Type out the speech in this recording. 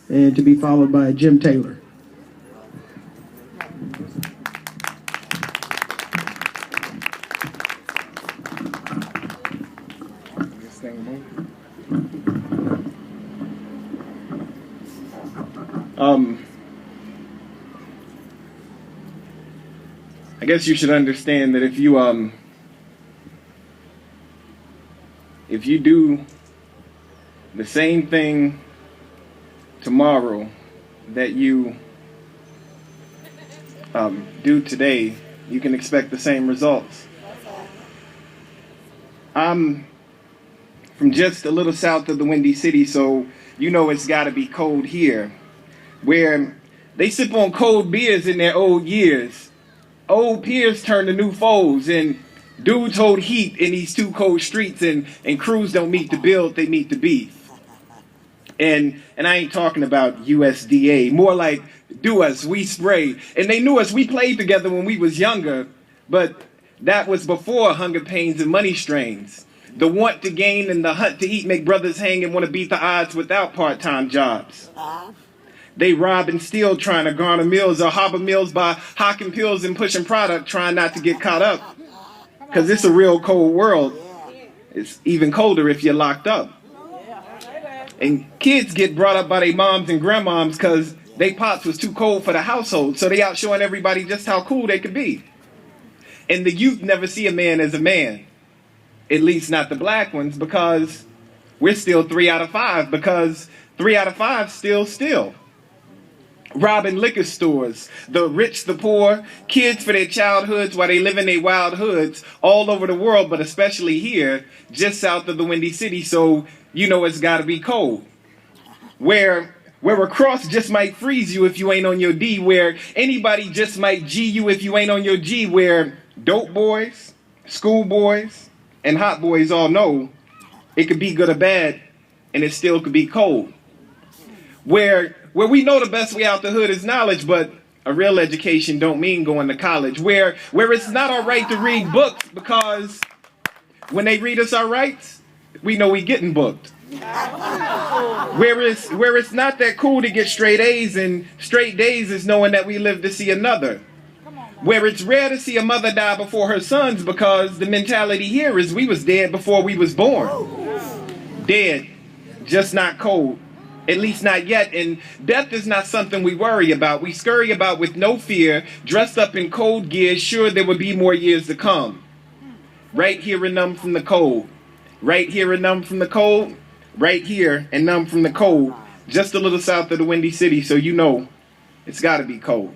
and to be followed by Jim Taylor. I guess you should understand that if you do the same thing tomorrow that you do today, you can expect the same results. I'm from just a little south of the Windy City, so you know it's got to be cold here, where they sip on cold beers in their old years. Old peers turn to new foes, and dudes hold heat in these too cold streets, and crews don't meet the build, they meet the beef. And I ain't talking about USDA, more like do us, we spray. And they knew us, we played together when we was younger, but that was before hunger pains and money strains. The want to gain and the hunt to eat make brothers hang and want to beat the odds without part-time jobs. They rob and steal trying to garner meals or harbor meals by hawking pills and pushing product trying not to get caught up. Because it's a real cold world. It's even colder if you're locked up. And kids get brought up by their moms and grandmoms because they pops was too cold for the household, so they out showing everybody just how cool they could be. And the youth never see a man as a man. At least not the black ones, because we're still 3 out of 5, because 3 out of 5 still. Robbing liquor stores, the rich, the poor, kids for their childhoods while they live in their wild hoods all over the world, but especially here, just south of the Windy City, so you know it's gotta be cold. Where a cross just might freeze you if you ain't on your D, where anybody just might G you if you ain't on your G, where dope boys, school boys, and hot boys all know it could be good or bad, and it still could be cold. Where we know the best way out the hood is knowledge, but a real education don't mean going to college. Where it's not all right to read books, because when they read us our rights, we know we getting booked. Where it's not that cool to get straight A's, and straight days is knowing that we live to see another. Where it's rare to see a mother die before her sons, because the mentality here is we was dead before we was born. Dead, just not cold. At least not yet, and death is not something we worry about. We scurry about with no fear, dressed up in cold gear, sure there will be more years to come. Right here and numb from the cold. Right here and numb from the cold. Right here and numb from the cold. Just a little south of the Windy City, so you know it's gotta be cold.